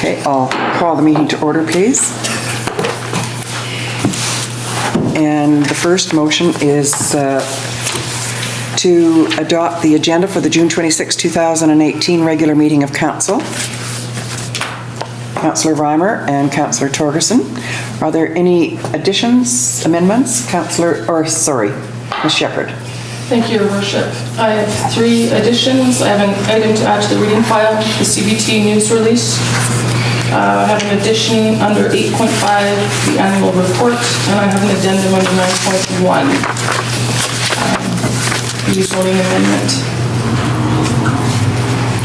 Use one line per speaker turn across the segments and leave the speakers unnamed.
Okay, I'll call the meeting to order, please. And the first motion is to adopt the agenda for the June 26, 2018 regular meeting of Council. Councillor Reimer and Councillor Torgerson. Are there any additions, amendments? Ms. Shepherd.
Thank you, Your Worship. I have 3 additions. I have an item to add to the reading file, the CBT news release. I have an addition under 8.5, the annual report, and I have an addendum under 9.1, the zoning amendment.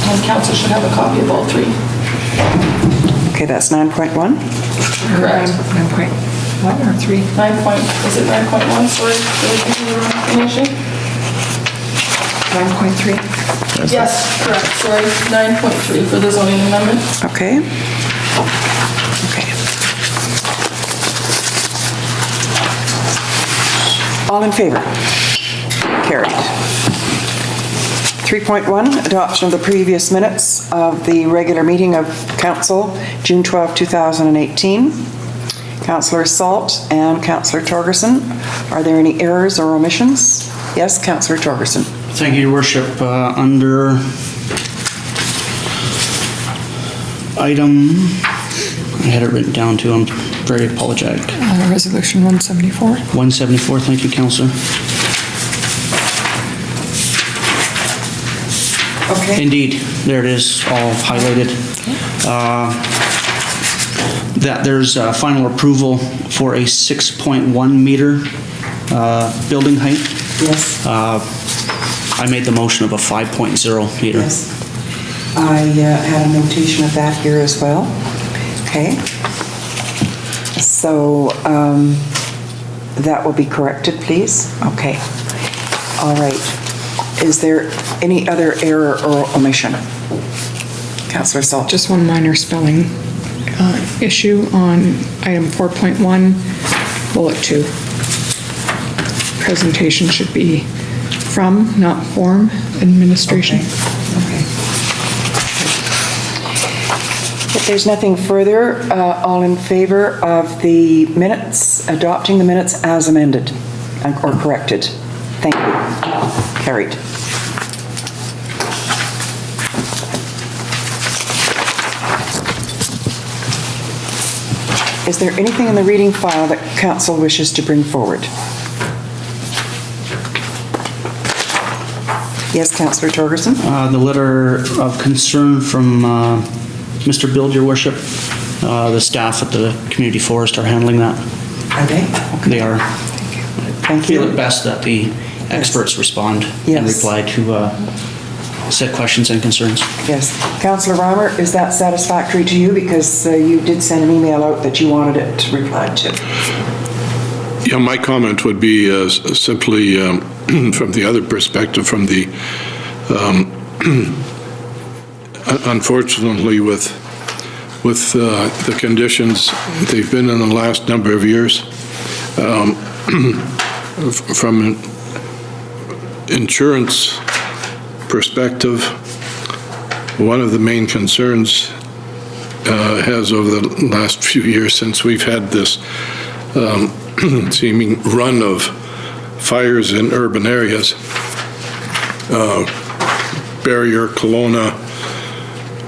And council should have a copy of all 3.
Okay, that's 9.1.
Correct.
9.1 or 3?
Is it 9.1? Sorry, did I give you the wrong information?
9.3?
Yes, correct, sorry, 9.3 for the zoning amendment.
Okay. Okay. All in favor? Carried. 3.1, adoption of the previous minutes of the regular meeting of Council, June 12, 2018. Councillor Salt and Councillor Torgerson. Are there any errors or omissions? Yes, Councillor Torgerson.
Thank you, Your Worship. Under item, I had it written down too, I'm very apologetic.
Resolution 174.
174, thank you, Councillor.
Okay.
Indeed, there it is, all highlighted. That there's final approval for a 6.1 meter building height.
Yes.
I made the motion of a 5.0 meter.
Yes. I had a notation of that here as well. Okay. So that will be corrected, please. Okay. All right. Is there any other error or omission? Councillor Salt.
Just one minor spelling issue on item 4.1, bullet 2. Presentation should be from, not form, administration.
Okay. If there's nothing further, all in favor of the minutes, adopting the minutes as amended or corrected? Thank you. Carried. Is there anything in the reading file that Council wishes to bring forward? Yes, Councillor Torgerson.
The letter of concern from Mr. Bill, Your Worship. The staff at the community forest are handling that.
Are they? Okay.
They are.
Thank
I feel
you.
it best that the experts respond and reply to said questions and concerns.
Yes. Councillor Reimer, is that satisfactory to you? Because you did send an email out that you wanted it replied to.
Yeah, my comment would be simply from the other perspective, from the, unfortunately with the conditions they've been in the last number of years, from an insurance perspective, one of the main concerns has over the last few years since we've had this seeming run of fires in urban areas, Barrier, Carleena,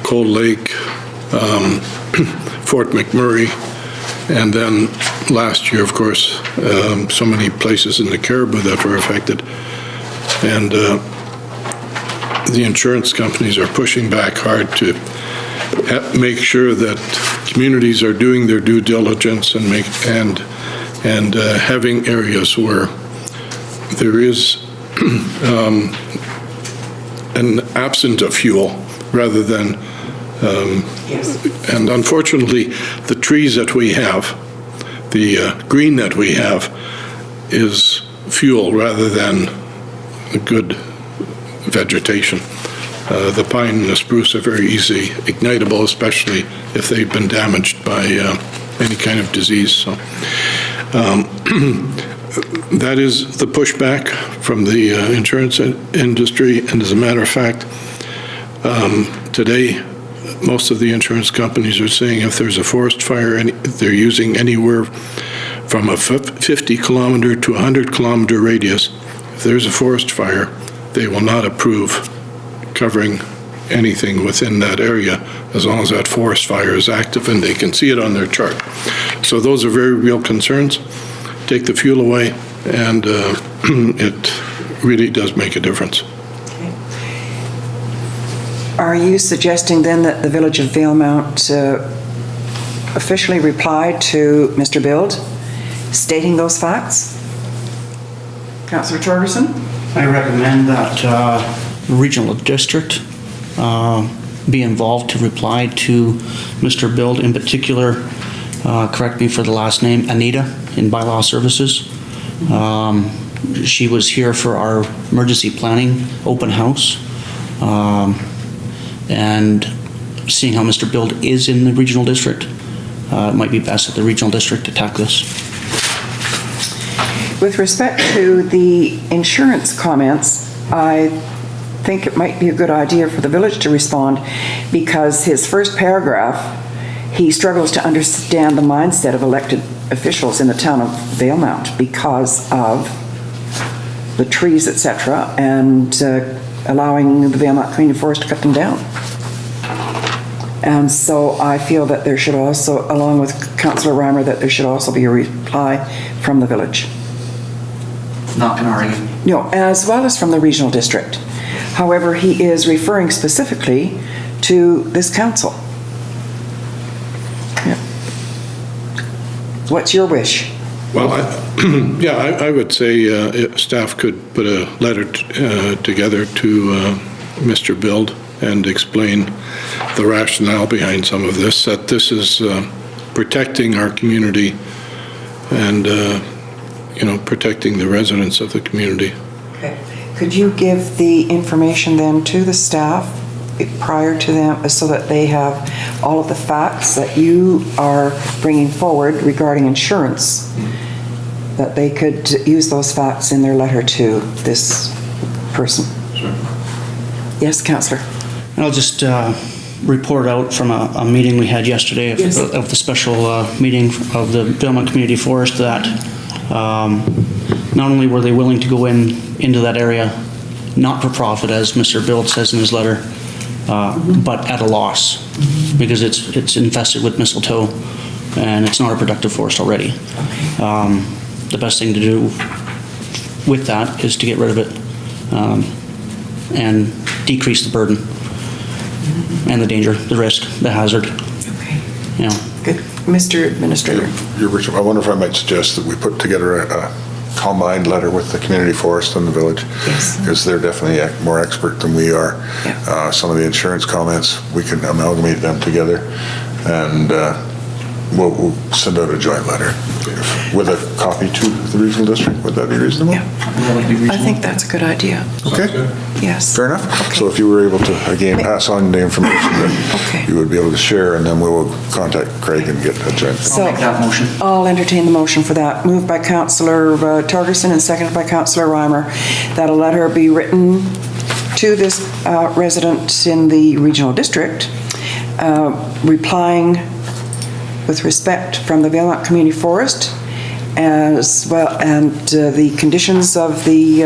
Cold Lake, Fort McMurray, and then last year, of course, so many places in the Caribou that were affected. And the insurance companies are pushing back hard to make sure that communities are doing their due diligence and having areas where there is an absence of fuel rather than,
Yes.
and unfortunately, the trees that we have, the green that we have, is fuel rather than a good vegetation. The pine and the spruce are very easy ignitable, especially if they've been damaged by any kind of disease. So that is the pushback from the insurance industry. And as a matter of fact, today most of the insurance companies are saying if there's a forest fire, they're using anywhere from a 50-kilometer to 100-kilometer radius. If there's a forest fire, they will not approve covering anything within that area as long as that forest fire is active and they can see it on their chart. So those are very real concerns. Take the fuel away, and it really does make a difference.
Are you suggesting then that the Village of Valemount officially replied to Mr. Bild stating those facts? Councillor Torgerson?
I recommend that the regional district be involved to reply to Mr. Bild, in particular, correct me for the last name, Anita in Bylaw Services. She was here for our emergency planning open house. And seeing how Mr. Bild is in the regional district, it might be best that the regional district attack this.
With respect to the insurance comments, I think it might be a good idea for the village to respond, because his first paragraph, he struggles to understand the mindset of elected officials in the town of Valemount because of the trees, etc., and allowing the Valemount Community Forest to cut them down. And so I feel that there should also, along with Councillor Reimer, that there should also be a reply from the village.
Not gonna argue.
No, as well as from the regional district. However, he is referring specifically to this council. Yeah. What's your wish?
Well, I would say staff could put a letter together to Mr. Bild and explain the rationale behind some of this, that this is protecting our community and, protecting the residents of the community.
Okay. Could you give the information then to the staff prior to them, so that they have all of the facts that you are bringing forward regarding insurance, that they could use those facts in their letter to this person?
Sure.
Yes, Councillor.
I'll just report out from a meeting we had yesterday of,
Yes.
of the special meeting of the Valemount Community Forest, that not only were they willing to go into that area, not for profit, as Mr. Bild says in his letter, but at a loss, because it's infested with mistletoe and it's not a productive forest already. The best thing to do with that is to get rid of it and decrease the burden and the danger, the risk, the hazard.
Okay.
Yeah.
Good. Mr. Administrator.
Your Worship, I wonder if I might suggest that we put together a combined letter with the community forest and the village.
Yes.
Because they're definitely more expert than we are.
Yeah.
Some of the insurance comments, we can amalgamate them together, and we'll send out a joint letter with a copy to the regional district. Would that be reasonable?
Yeah. I think that's a good idea.
Okay.
Yes.
Fair enough.
Okay.
So if you were able to, again, pass on the information that
Okay.
you would be able to share, and then we will contact Craig and get a joint.
So
I'll make that motion.
I'll entertain the motion for that. Moved by Councillor Torgerson and seconded by Councillor Reimer, that a letter be written to this resident in the regional district, replying with respect from the Valemount Community Forest, as well, and the conditions of the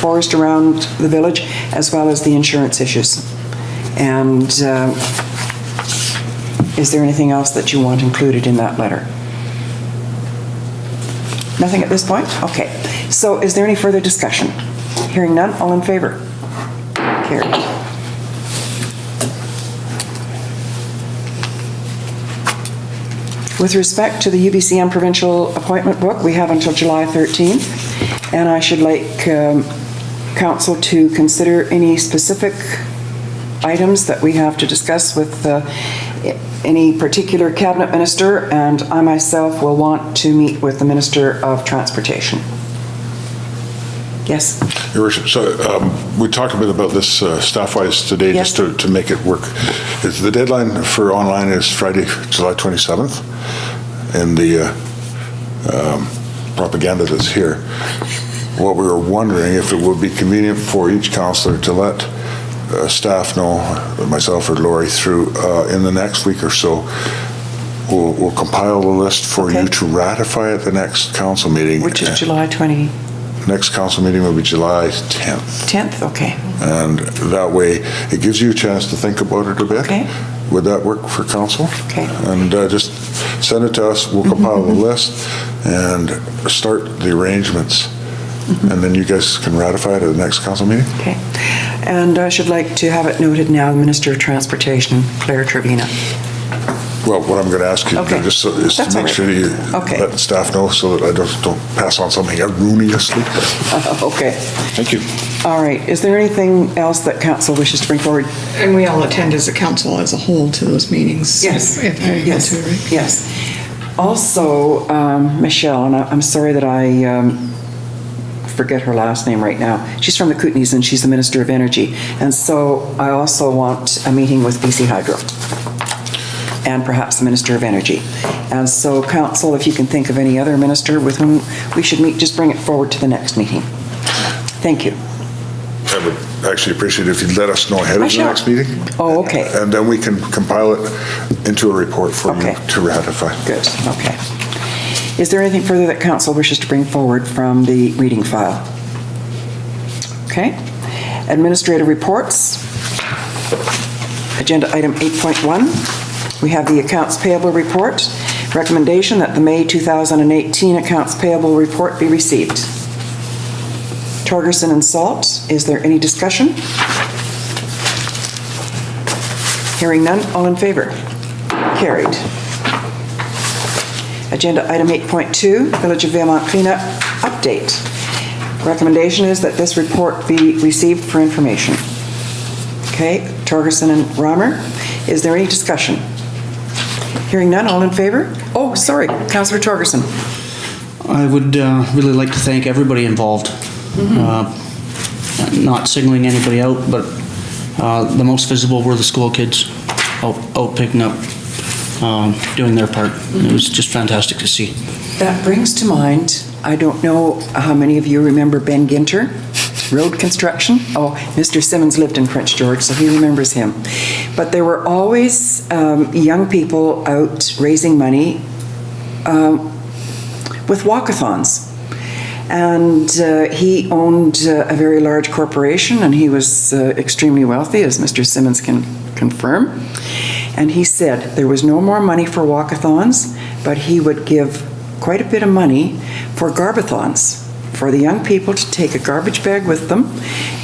forest around the village, as well as the insurance issues. And is there anything else that you want included in that letter? Nothing at this point? Okay. So is there any further discussion? Hearing none, all in favor? Carried. With respect to the UBCM provincial appointment book, we have until July 13th, and I should like council to consider any specific items that we have to discuss with any particular cabinet minister, and I myself will want to meet with the Minister of Transportation. Yes?
Your Worship, so we talked a bit about this staff-wise today,
Yes.
just to make it work. The deadline for online is Friday, July 27th, and the propaganda that's here. What we were wondering, if it would be convenient for each councillor to let staff know, myself or Lori, through in the next week or so, we'll compile the list for you
Okay.
to ratify at the next council meeting.
Which is July 20,
Next council meeting will be July 10th.
10th, okay.
And that way, it gives you a chance to think about it a bit.
Okay.
Would that work for council?
Okay.
And just send it to us, we'll compile the list and start the arrangements. And then you guys can ratify it at the next council meeting?
Okay. And I should like to have it noted now, Minister of Transportation, Claire Trevina.
Well, what I'm going to ask you
Okay.
is to
That's all
make
right.
sure you
Okay.
let the staff know so that I don't pass on something erroneously.
Okay.
Thank you.
All right. Is there anything else that council wishes to bring forward?
And we all attend as a council as a whole to those meetings.
Yes.
If I go
Yes.
to, right?
Yes. Also, Michelle, and I'm sorry that I forget her last name right now. She's from the Kootenays and she's the Minister of Energy. And so I also want a meeting with BC Hydro and perhaps the Minister of Energy. And so council, if you can think of any other minister with whom we should meet, just bring it forward to the next meeting. Thank you.
I would actually appreciate it if you'd let us know ahead
I
of the
shall.
next meeting.
Oh, okay.
And then we can compile it into a report for you
Okay.
to ratify.
Good, okay. Is there anything further that council wishes to bring forward from the reading file? Okay. Administrative reports. Agenda item 8.1. We have the accounts payable report. Recommendation that the May 2018 accounts payable report be received. Torgerson and Salt, is there any discussion? Hearing none, all in favor? Carried. Agenda item 8.2, Village of Valemount cleanup update. Recommendation is that this report be received for information. Okay, Torgerson and Reimer, is there any discussion? Hearing none, all in favor? Oh, sorry, Councillor Torgerson.
I would really like to thank everybody involved. Not singling anybody out, but the most visible were the school kids out picking up, doing their part. It was just fantastic to see.
That brings to mind, I don't know how many of you remember Ben Ginter, road construction. Oh, Mr. Simmons lived in Prince George, so he remembers him. But there were always young people out raising money with walkathons. And he owned a very large corporation, and he was extremely wealthy, as Mr. Simmons can confirm. And he said there was no more money for walkathons, but he would give quite a bit of money for garbathons, for the young people to take a garbage bag with them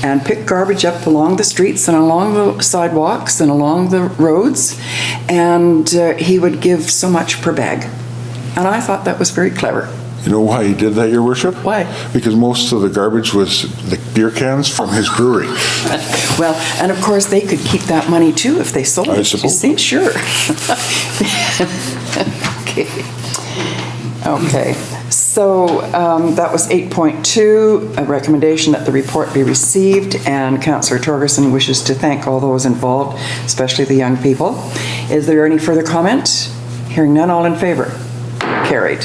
and pick garbage up along the streets and along the sidewalks and along the roads, and he would give so much per bag. And I thought that was very clever.
You know why he did that, Your Worship?
Why?
Because most of the garbage was the beer cans from his brewery.
Well, and of course, they could keep that money too if they sold it. You
suppose.
see, sure. Okay. Okay. So that was 8.2, a recommendation that the report be received, and Councillor Torgerson wishes to thank all those involved, especially the young people. Is there any further comment? Hearing none, all in favor? Carried.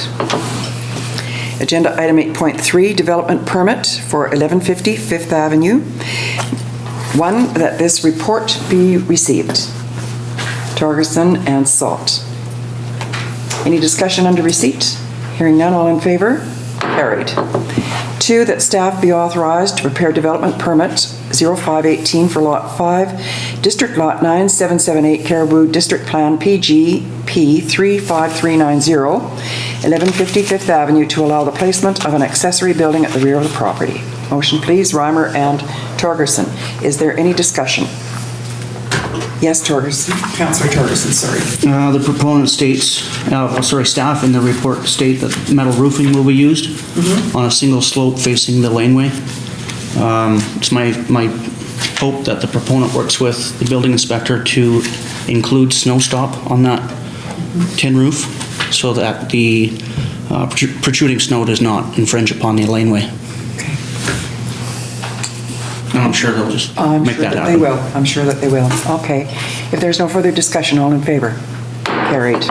Agenda item 8.3, development permit for 1150 Fifth Avenue. One, that this report be received. Torgerson and Salt. Any discussion under receipt? Hearing none, all in favor? Carried. 2, that staff be authorized to prepare development permit 0518 for Lot 5, District Lot 9778, Caribou, District Plan PGP 35390, 1150 Fifth Avenue, to allow the placement of an accessory building at the rear of the property. Motion please, Reimer and Torgerson. Is there any discussion? Yes, Torgerson. Councillor Torgerson, sorry.
The proponent states, staff in the report state that metal roofing will be used on a single slope facing the laneway. It's my hope that the proponent works with the building inspector to include snow stop on that tin roof so that the protruding snow does not infringe upon the laneway. I'm sure they'll just make that happen.
They will. I'm sure that they will. Okay. If there's no further discussion, all in favor? Carried.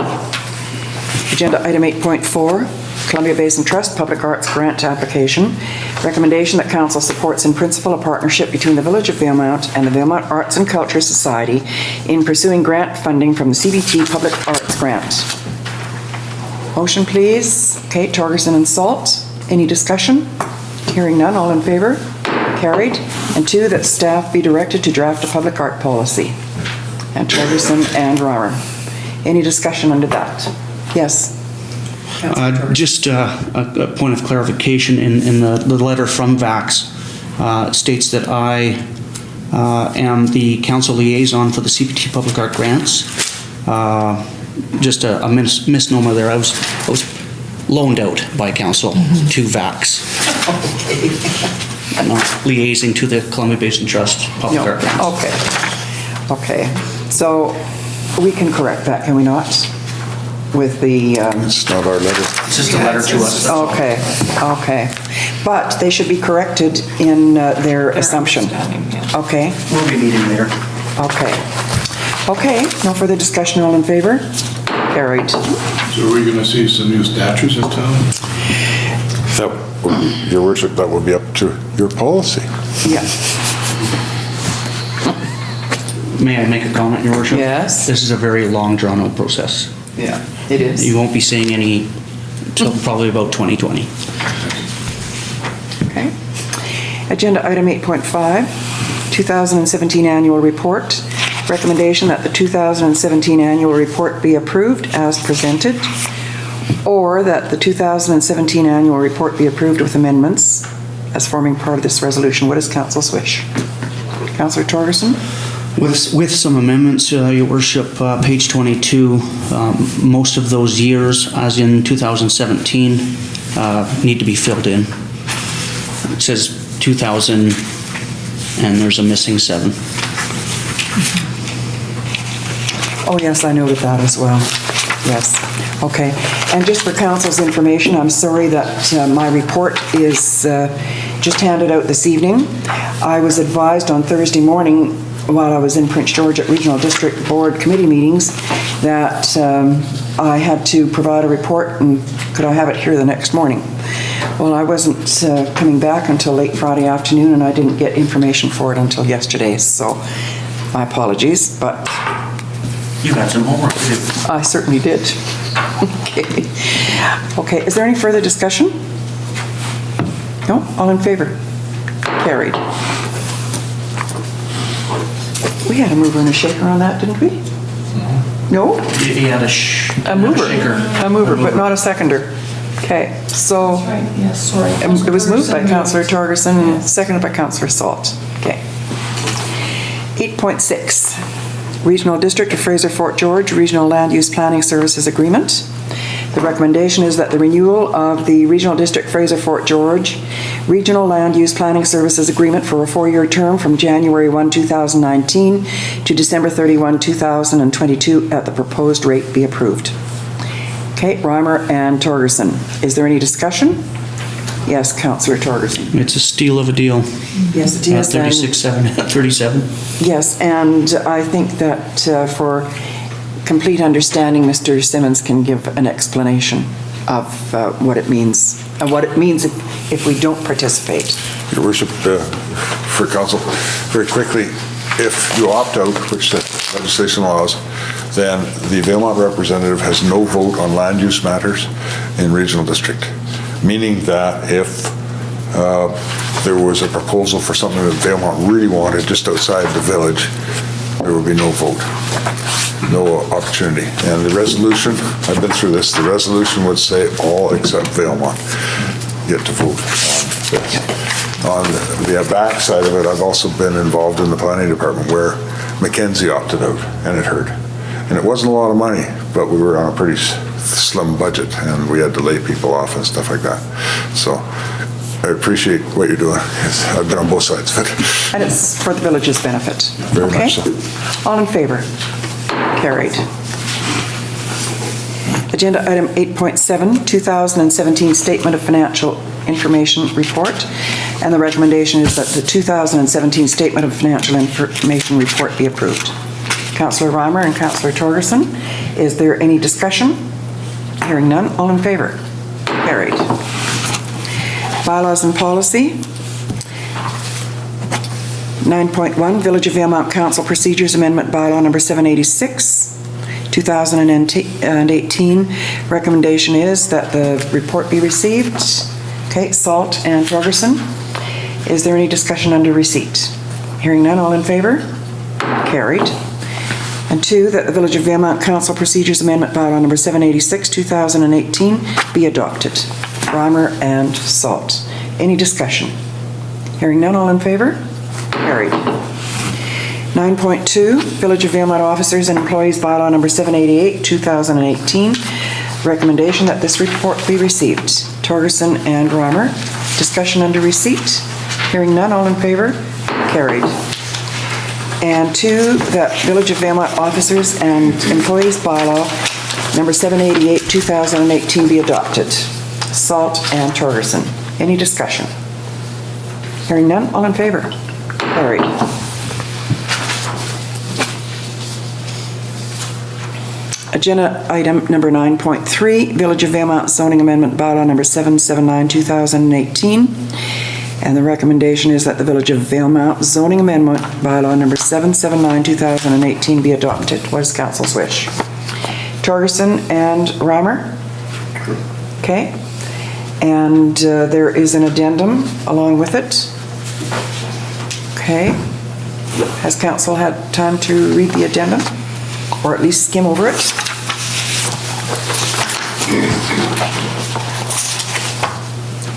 Agenda item 8.4, Columbia Basin Trust Public Arts Grant application. Recommendation that council supports in principle a partnership between the Village of Valemount and the Valemount Arts and Culture Society in pursuing grant funding from the CBT Public Arts Grant. Motion, please. Okay, Torgerson and Salt. Any discussion? Hearing none, all in favor? Carried. And 2, that staff be directed to draft a public art policy. And Torgerson and Reimer. Any discussion under that? Yes.
Just a point of clarification in the letter from VAX states that I am the council liaison for the CPT Public Art Grants. Just a misnomer there. I was loaned out by council to VAX. Not liaising to the Columbia Basin Trust Public Art Grants.
Okay. So we can correct that, can we not? With the...
It's not our letter.
It's just a letter to us.
Okay. But they should be corrected in their assumption. Okay.
We'll be meeting there.
Okay, no further discussion, all in favor? Carried.
So are we going to see some new statutes in town?
Your worship, that would be up to your policy.
Yeah.
May I make a comment, Your Worship?
Yes.
This is a very long, drawn-out process.
Yeah, it is.
You won't be seeing any until probably about 2020.
Okay. Agenda item 8.5, 2017 annual report. Recommendation that the 2017 annual report be approved as presented, or that the 2017 annual report be approved with amendments as forming part of this resolution. What is council's wish? Councillor Torgerson?
With some amendments, Your Worship, page 22, most of those years, as in 2017, need to be filled in. It says 2000, and there's a missing 7.
Oh, yes, I noted that as well. Yes. Okay. And just for council's information, I'm sorry that my report is just handed out this evening. I was advised on Thursday morning while I was in Prince George at Regional District Board committee meetings that I had to provide a report, and could I have it here the next morning? Well, I wasn't coming back until late Friday afternoon, and I didn't get information for it until yesterday, so my apologies, but...
You got some homework to do.
I certainly did. Okay, is there any further discussion? No? All in favor? Carried. We had a mover and a shaker on that, didn't we? No?
He had a
mover.
shaker.
A mover, but not a seconder. Okay, so
Right, yes, sorry.
it was moved by Councillor Torgerson and seconded by Councillor Salt. Okay. 8.6, Regional District of Fraser Fort George Regional Land Use Planning Services Agreement. The recommendation is that the renewal of the Regional District Fraser Fort George Regional Land Use Planning Services Agreement for a 4-year term from January 1, 2019 to December 31, 2022 at the proposed rate be approved. Okay, Reimer and Torgerson. Is there any discussion? Yes, Councillor Torgerson.
It's a steal of a deal.
Yes, it is.
37.
Yes, and I think that for complete understanding, Mr. Simmons can give an explanation of what it means, and what it means if we don't participate.
Your worship, for council, very quickly, if you opt out, which the legislation allows, then the Valemount representative has no vote on land use matters in regional district, meaning that if there was a proposal for something that Valemount really wanted just outside the village, there would be no vote, no opportunity. And the resolution, I've been through this, the resolution would say all except Valemount get to vote on this. On the back side of it, I've also been involved in the planning department where Mackenzie opted out, and it hurt. And it wasn't a lot of money, but we were on a pretty slim budget, and we had to lay people off and stuff like that. So I appreciate what you're doing. I've been on both sides of it.
And it's for the village's benefit.
Very
Okay?
much so.
All in favor? Carried. Agenda item 8.7, 2017 Statement of Financial Information Report. And the recommendation is that the 2017 Statement of Financial Information Report be approved. Councillor Reimer and Councillor Torgerson, is there any discussion? Hearing none, all in favor? Carried. Bylaws and policy. 9.1, Village of Valemount Council Procedures Amendment Bylaw Number 786, 2018. Recommendation is that the report be received. Okay, Salt and Torgerson. Is there any discussion under receipt? Hearing none, all in favor? Carried. And 2, that the Village of Valemount Council Procedures Amendment Bylaw Number 786, 2018 be adopted. Reimer and Salt. Any discussion? Hearing none, all in favor? Carried. 9.2, Village of Valemount Officers and Employees Bylaw Number 788, 2018. Recommendation that this report be received. Torgerson and Reimer. Discussion under receipt. Hearing none, all in favor? Carried. And 2, that Village of Valemount Officers and Employees Bylaw Number 788, 2018 be adopted. Salt and Torgerson. Any discussion? Hearing none, all in favor? Carried. Agenda item number 9.3, Village of Valemount Zoning Amendment Bylaw Number 779, 2018. And the recommendation is that the Village of Valemount Zoning Amendment Bylaw Number 779, 2018 be adopted. What is council's wish? Torgerson and Reimer? Okay. And there is an addendum along with it. Okay. Has council had time to read the addendum? Or at least skim over it?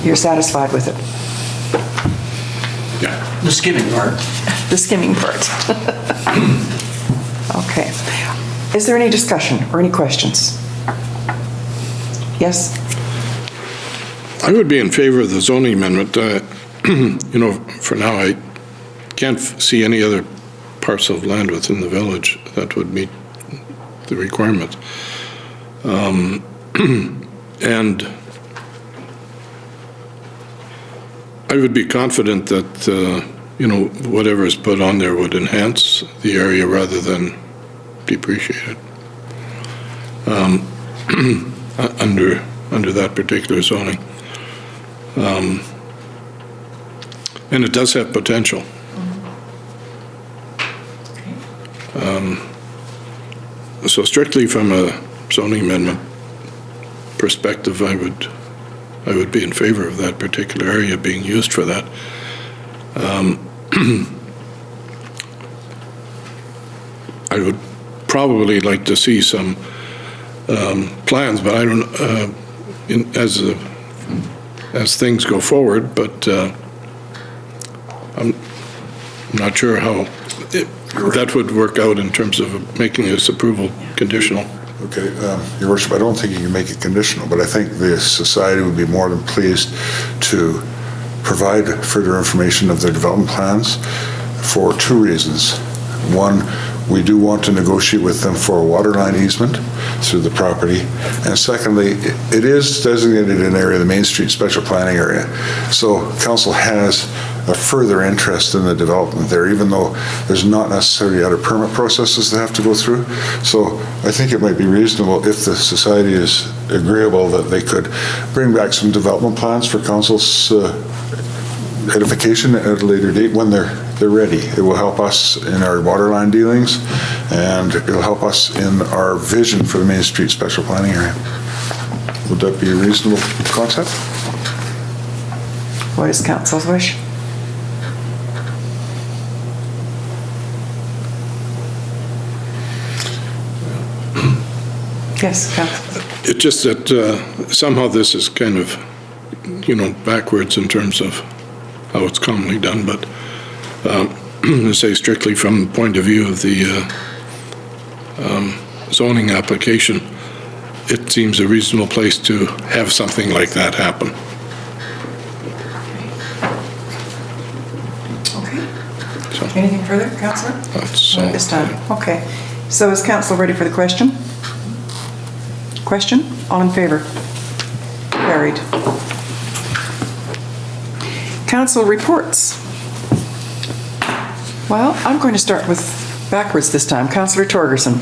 You're satisfied with it?
Yeah.
The skimming part.
The skimming part. Okay. Is there any discussion or any questions? Yes?
I would be in favor of the zoning amendment. For now, I can't see any other parcel of land within the village that would meet the requirement. And I would be confident that, whatever is put on there would enhance the area rather than depreciate it under that particular zoning. And it does have potential. So strictly from a zoning amendment perspective, I would be in favor of that particular area being used for that. I would probably like to see some plans, but I don't, as things go forward, but I'm not sure how that would work out in terms of making this approval conditional.
Okay, Your Worship, I don't think you can make it conditional, but I think the society would be more than pleased to provide further information of their development plans for 2 reasons. One, we do want to negotiate with them for a water line easement through the property. And secondly, it is designated an area, the Main Street Special Planning Area. So council has a further interest in the development there, even though there's not necessarily other permit processes they have to go through. So I think it might be reasonable if the society is agreeable that they could bring back some development plans for council's edification at a later date when they're ready. It will help us in our water line dealings, and it'll help us in our vision for the Main Street Special Planning Area. Would that be a reasonable concept?
What is council's wish? Yes, council.
It's just that somehow this is kind of, backwards in terms of how it's commonly done, but to say strictly from the point of view of the zoning application, it seems a reasonable place to have something like that happen.
Okay.
So
Anything further, councillor?
that's
Not at this time. Okay. So is council ready for the question? Question? All in favor? Carried. Council reports. Well, I'm going to start with backwards this time. Councillor Torgerson.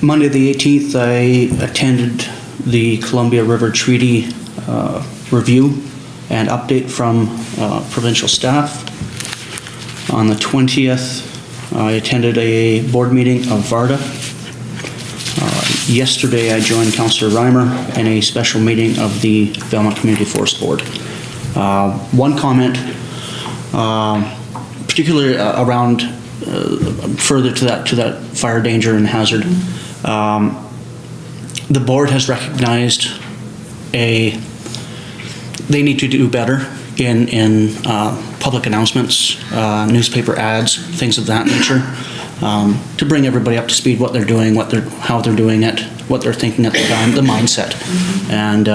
Monday, the 18th, I attended the Columbia River Treaty review and update from provincial staff. On the 20th, I attended a board meeting of VARDA. Yesterday, I joined Councillor Reimer in a special meeting of the Valemount Community Forest Board. One comment, particularly around further to that fire danger and hazard. The board has recognized they need to do better in public announcements, newspaper ads, things of that nature, to bring everybody up to speed, what they're doing, how they're doing it, what they're thinking at the time, the mindset. And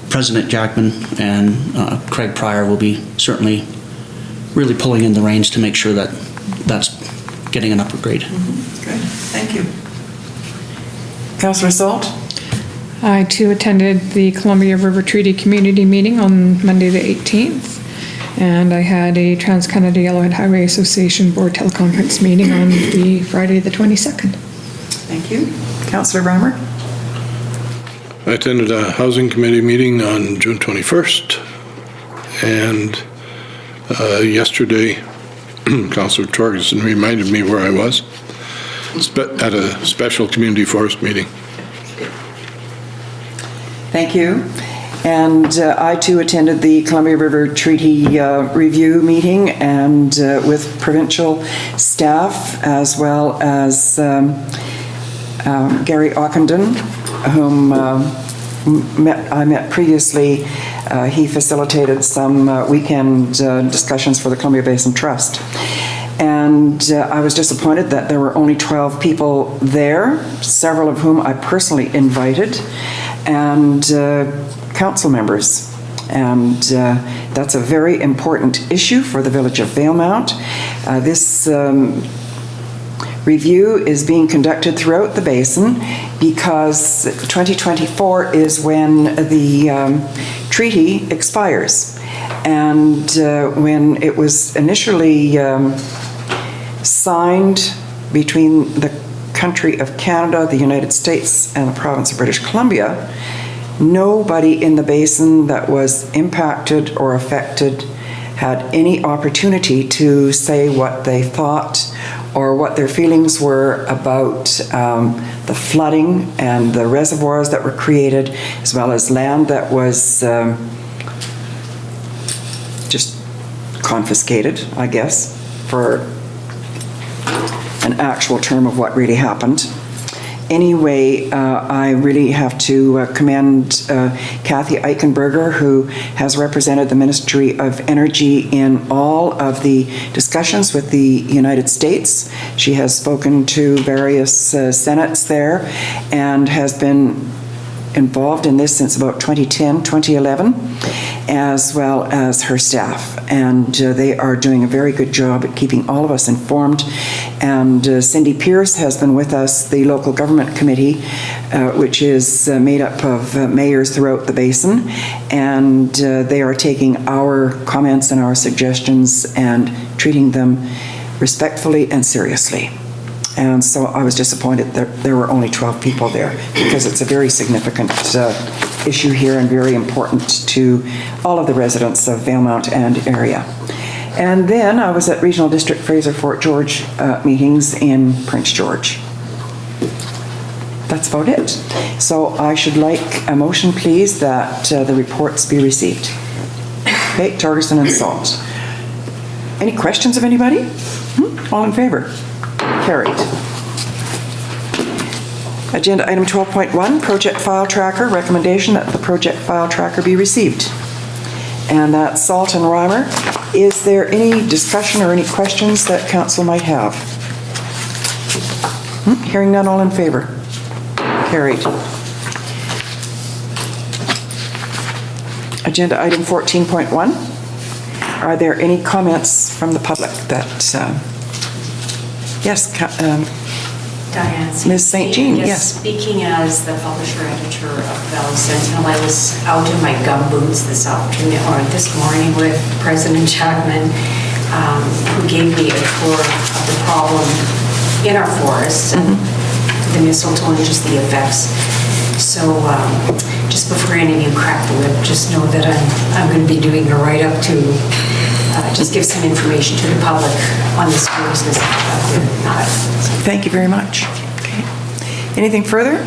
President Jackman and Craig Pryor will be certainly really pulling in the reins to make sure that that's getting an upper grade.
Good, thank you. Councillor Salt?
I too attended the Columbia River Treaty Community Meeting on Monday the 18th, and I had a Trans-Canada Yellowhead Highway Association Board teleconference meeting on the Friday the 22nd.
Thank you. Councillor Reimer?
I attended a housing committee meeting on June 21st, and yesterday, Councillor Torgerson reminded me where I was at a special community forest meeting.
Thank you. And I too attended the Columbia River Treaty review meeting and with provincial staff, as well as Gary Ockenden, whom I met previously. He facilitated some weekend discussions for the Columbia Basin Trust. And I was disappointed that there were only 12 people there, several of whom I personally invited, and council members. And that's a very important issue for the village of Valemount. This review is being conducted throughout the basin because 2024 is when the treaty expires. And when it was initially signed between the country of Canada, the United States, and the province of British Columbia, nobody in the basin that was impacted or affected had any opportunity to say what they thought or what their feelings were about the flooding and the reservoirs that were created, as well as land that was just confiscated, I guess, for an actual term of what really happened. Anyway, I really have to commend Kathy Eichenberger, who has represented the Ministry of Energy in all of the discussions with the United States. She has spoken to various senates there and has been involved in this since about 2010, 2011, as well as her staff. And they are doing a very good job at keeping all of us informed. And Cindy Pierce has been with us, the local government committee, which is made up of mayors throughout the basin. And they are taking our comments and our suggestions and treating them respectfully and seriously. And so I was disappointed that there were only 12 people there, because it's a very significant issue here and very important to all of the residents of Valemount and area. And then I was at Regional District Fraser Fort George meetings in Prince George. That's about it. So I should like a motion, please, that the reports be received. Okay, Torgerson and Salt. Any questions of anybody? All in favor? Carried. Agenda item 12.1, project file tracker, recommendation that the project file tracker be received. And that's Salt and Reimer. Is there any discussion or any questions that council might have? Hearing none, all in favor? Carried. Agenda item 14.1. Are there any comments from the public that, yes,
Diane.
Ms. St. Jean, yes.
Speaking as the publisher editor of Valley Sentinel, I was out in my gum boots this morning with President Jackman, who gave me a tour of the problem in our forests, and the mistletoe and just the effects. So just before any of you crack the whip, just know that I'm going to be doing a write-up to just give some information to the public on the seriousness of the matter.
Thank you very much. Okay. Anything further?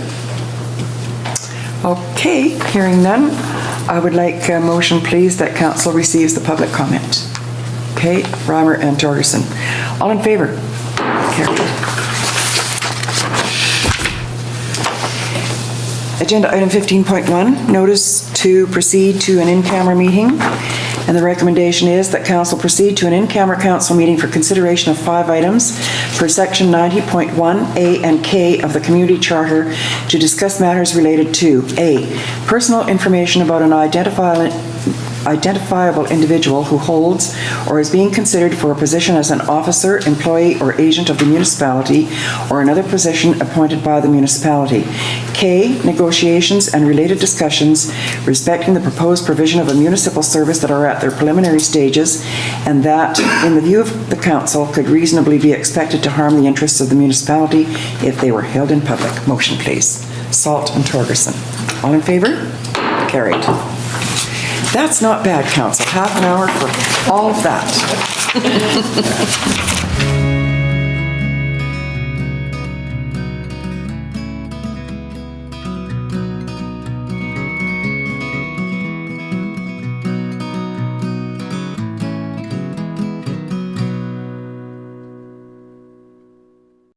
Okay, hearing none, I would like a motion, please, that council receives the public comment. Okay, Reimer and Torgerson. All in favor? Carried. Agenda item 15.1, notice to proceed to an in-camera meeting. And the recommendation is that council proceed to an in-camera council meeting for consideration of 5 items per section 90.1A and K of the Community Charter to discuss matters related to A, personal information about an identifiable individual who holds or is being considered for a position as an officer, employee, or agent of the municipality or another position appointed by the municipality. K, negotiations and related discussions respecting the proposed provision of a municipal service that are at their preliminary stages and that, in the view of the council, could reasonably be expected to harm the interests of the municipality if they were held in public. Motion, please. Salt and Torgerson. All in favor? Carried. That's not bad, council. Half an hour for all of that.